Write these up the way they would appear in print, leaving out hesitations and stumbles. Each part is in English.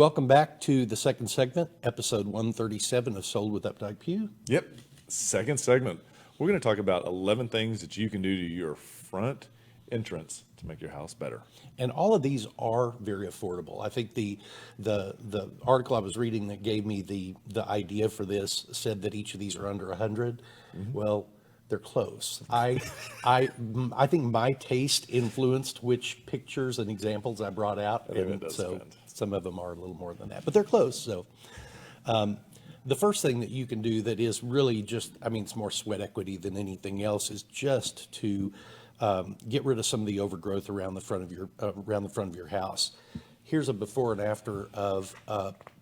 Welcome back to the second segment, episode 137 of Sold with Updike Pugh. Yep, second segment. We're going to talk about 11 things that you can do to your front entrance to make your house better. And all of these are very affordable. I think the article I was reading that gave me the idea for this said that each of these are under 100. Well, they're close. I think my taste influenced which pictures and examples I brought out, and so some of them are a little more than that, but they're close. So the first thing that you can do that is really just, I mean, it's more sweat equity than anything else, is just to get rid of some of the overgrowth around the front of your house. Here's a before and after of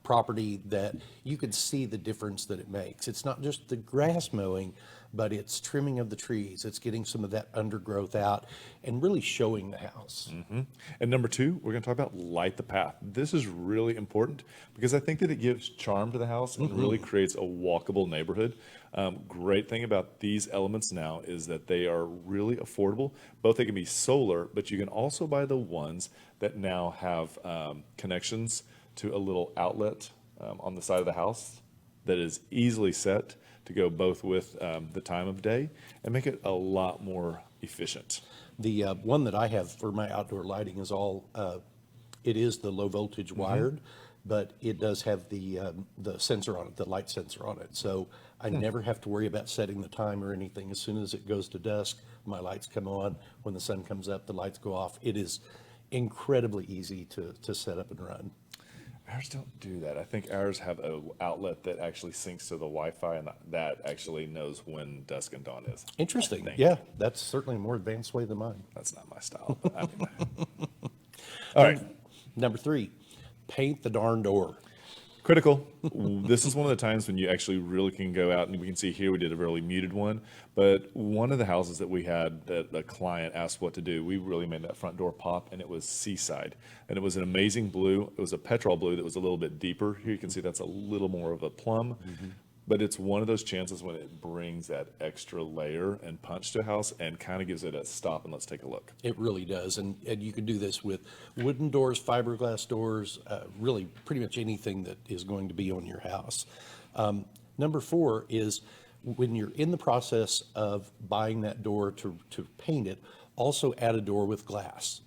property that you can see the difference that it makes. It's not just the grass mowing, but it's trimming of the trees. It's getting some of that undergrowth out and really showing the house. And number two, we're going to talk about light the path. This is really important because I think that it gives charm to the house and really creates a walkable neighborhood. Great thing about these elements now is that they are really affordable. Both they can be solar, but you can also buy the ones that now have connections to a little outlet on the side of the house that is easily set to go both with the time of day and make it a lot more efficient. The one that I have for my outdoor lighting is it is the low voltage wired, but it does have the sensor on it, the light sensor on it. So I never have to worry about setting the time or anything. As soon as it goes to dusk, my lights come on. When the sun comes up, the lights go off. It is incredibly easy to set up and run. Ours don't do that. I think ours have an outlet that actually syncs to the Wi-Fi, and that actually knows when dusk and dawn is. Interesting. Yeah, that's certainly a more advanced way than mine. That's not my style. But all right. Number 3, paint the darn door. Critical. This is one of the times when you actually really can go out, and we can see here we did a really muted one, but one of the houses that we had that a client asked what to do, we really made that front door pop, and it was seaside. And it was an amazing blue. It was a petrol blue that was a little bit deeper. Here you can see that's a little more of a plum. But it's one of those chances when it brings that extra layer and punch to a house and kind of gives it a stop and let's take a look. It really does. And you can do this with wooden doors, fiberglass doors, really pretty much anything that is going to be on your house. Number 4 is when you're in the process of buying that door to paint it, also add a door with glass.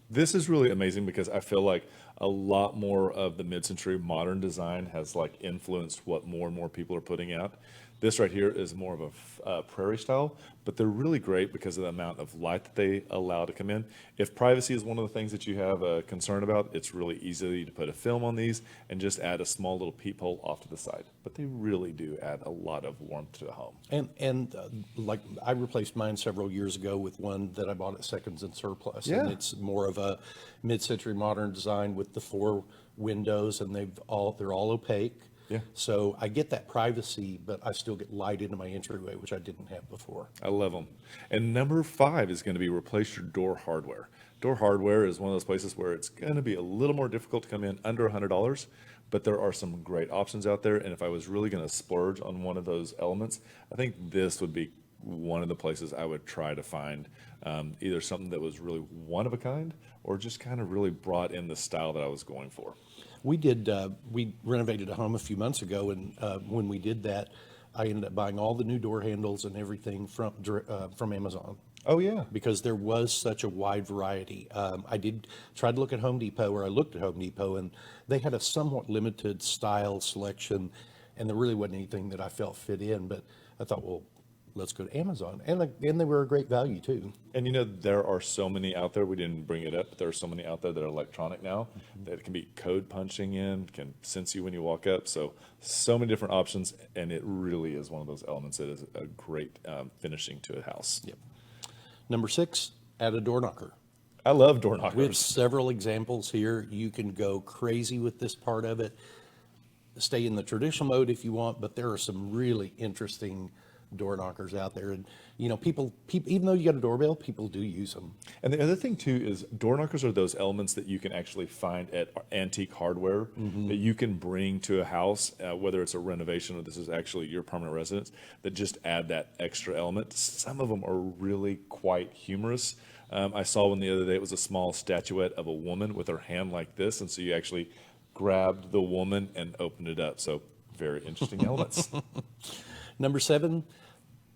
This is really amazing because I feel like a lot more of the mid-century modern design has like influenced what more and more people are putting out. This right here is more of a prairie style, but they're really great because of the amount of light that they allow to come in. If privacy is one of the things that you have a concern about, it's really easy to put a film on these and just add a small little peephole off to the side. But they really do add a lot of warmth to the home. And like I replaced mine several years ago with one that I bought at Seconds and Surplus. Yeah. And it's more of a mid-century modern design with the 4 windows, and they're all opaque. Yeah. So I get that privacy, but I still get light into my entryway, which I didn't have before. I love them. And number 5 is going to be replace your door hardware. Door hardware is one of those places where it's going to be a little more difficult to come in under $100, but there are some great options out there. And if I was really going to splurge on one of those elements, I think this would be one of the places I would try to find either something that was really one of a kind or just kind of really brought in the style that I was going for. We renovated a home a few months ago, and when we did that, I ended up buying all the new door handles and everything from Amazon. Oh, yeah. Because there was such a wide variety. I did try to look at Home Depot, or I looked at Home Depot, and they had a somewhat limited style selection, and there really wasn't anything that I felt fit in. But I thought, well, let's go to Amazon. And they were a great value, too. And you know, there are so many out there, we didn't bring it up, but there are so many out there that are electronic now that can be code punching in, can sense you when you walk up. So many different options, and it really is one of those elements that is a great finishing to a house. Yep. Number 6, add a door knocker. I love door knockers. We have several examples here. You can go crazy with this part of it. Stay in the traditional mode if you want, but there are some really interesting door knockers out there, and you know, people even though you got a doorbell, people do use them. And the other thing too is door knockers are those elements that you can actually find at antique hardware that you can bring to a house, whether it's a renovation or this is actually your permanent residence, that just add that extra element. Some of them are really quite humorous. I saw one the other day. It was a small statuette of a woman with her hand like this, and so you actually grabbed the woman and opened it up. So very interesting elements. Number 7,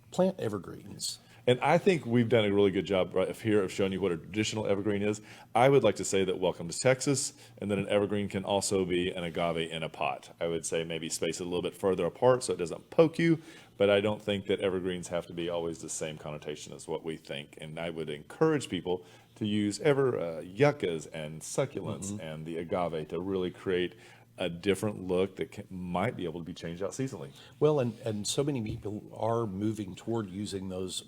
plant evergreens. And I think we've done a really good job right of here of showing you what a traditional evergreen is. I would like to say that welcome to Texas, and then an evergreen can also be an agave in a pot. I would say maybe space it a little bit further apart so it doesn't poke you, but I don't think that evergreens have to be always the same connotation as what we think. And I would encourage people to use yuccas and succulents and the agave to really create a different look that might be able to be changed out seasonally. Well, and so many people are moving toward using those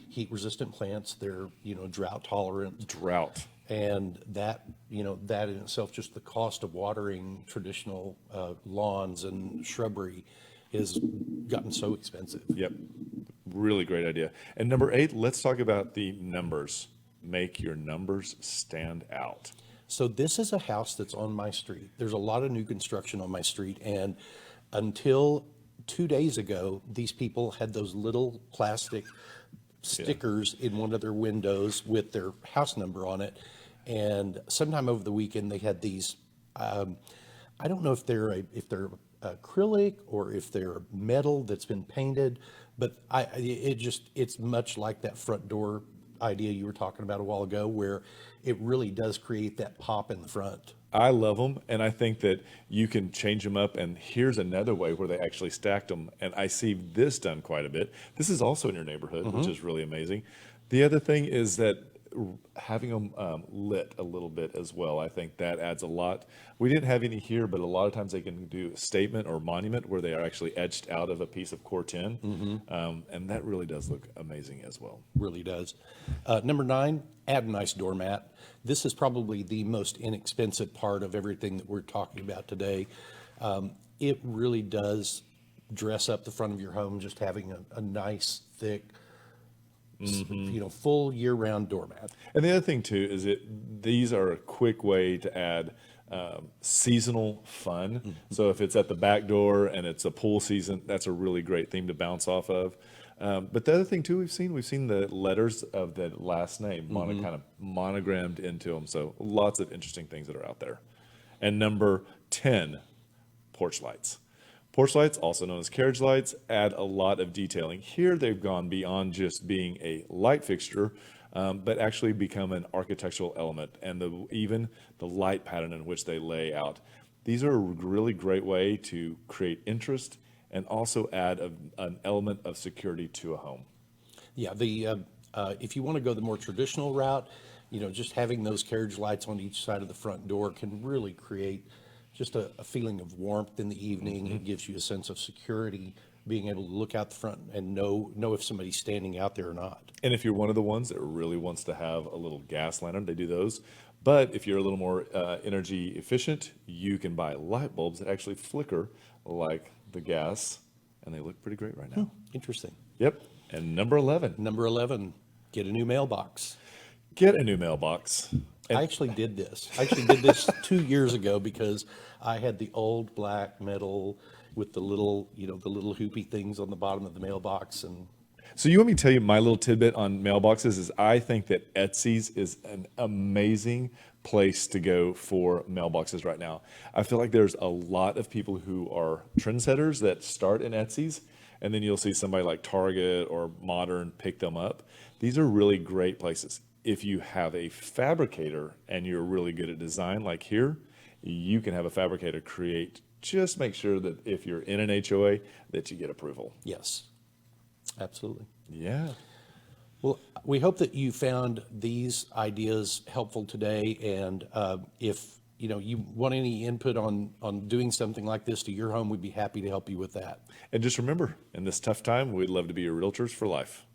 heat-resistant plants. They're, drought tolerant. Drought. And that, that in itself, just the cost of watering traditional lawns and shrubbery has gotten so expensive. Yep. Really great idea. And number 8, let's talk about the numbers. Make your numbers stand out. So this is a house that's on my street. There's a lot of new construction on my street, and until 2 days ago, these people had those little plastic stickers in one of their windows with their house number on it. And sometime over the weekend, they had these. I don't know if they're acrylic or if they're metal that's been painted, but it's much like that front door idea you were talking about a while ago, where it really does create that pop in the front. I love them, and I think that you can change them up, and here's another way where they actually stacked them, and I see this done quite a bit. This is also in your neighborhood, which is really amazing. The other thing is that having them lit a little bit as well, I think that adds a lot. We didn't have any here, but a lot of times they can do a statement or monument where they are actually etched out of a piece of corten, and that really does look amazing as well. Really does. Number 9, add a nice doormat. This is probably the most inexpensive part of everything that we're talking about today. It really does dress up the front of your home, just having a nice, thick, full year-round doormat. And the other thing too is these are a quick way to add seasonal fun. So if it's at the back door and it's a pool season, that's a really great theme to bounce off of. But the other thing too we've seen the letters of the last name kind of monogrammed into them. So lots of interesting things that are out there. And number 10, porch lights. Porch lights, also known as carriage lights, add a lot of detailing. Here they've gone beyond just being a light fixture, but actually become an architectural element, and even the light pattern in which they lay out. These are a really great way to create interest and also add an element of security to a home. Yeah, if you want to go the more traditional route, just having those carriage lights on each side of the front door can really create just a feeling of warmth in the evening. It gives you a sense of security, being able to look out the front and know if somebody's standing out there or not. And if you're one of the ones that really wants to have a little gas lantern, they do those. But if you're a little more energy efficient, you can buy light bulbs that actually flicker like the gas, and they look pretty great right now. Interesting. Yep. And number 11. Number 11, get a new mailbox. Get a new mailbox. I actually did this. 2 years ago because I had the old black metal with the little hoopy things on the bottom of the mailbox. And so you want me to tell you my little tidbit on mailboxes is I think that Etsy's is an amazing place to go for mailboxes right now. I feel like there's a lot of people who are trendsetters that start in Etsy's, and then you'll see somebody like Target or Modern pick them up. These are really great places. If you have a fabricator and you're really good at design like here, you can have a fabricator create. Just make sure that if you're in an HOA that you get approval. yes, absolutely. Yeah. Well, we hope that you found these ideas helpful today. And if you want any input on doing something like this to your home, we'd be happy to help you with that. And just remember, in this tough time, we'd love to be your realtors for life.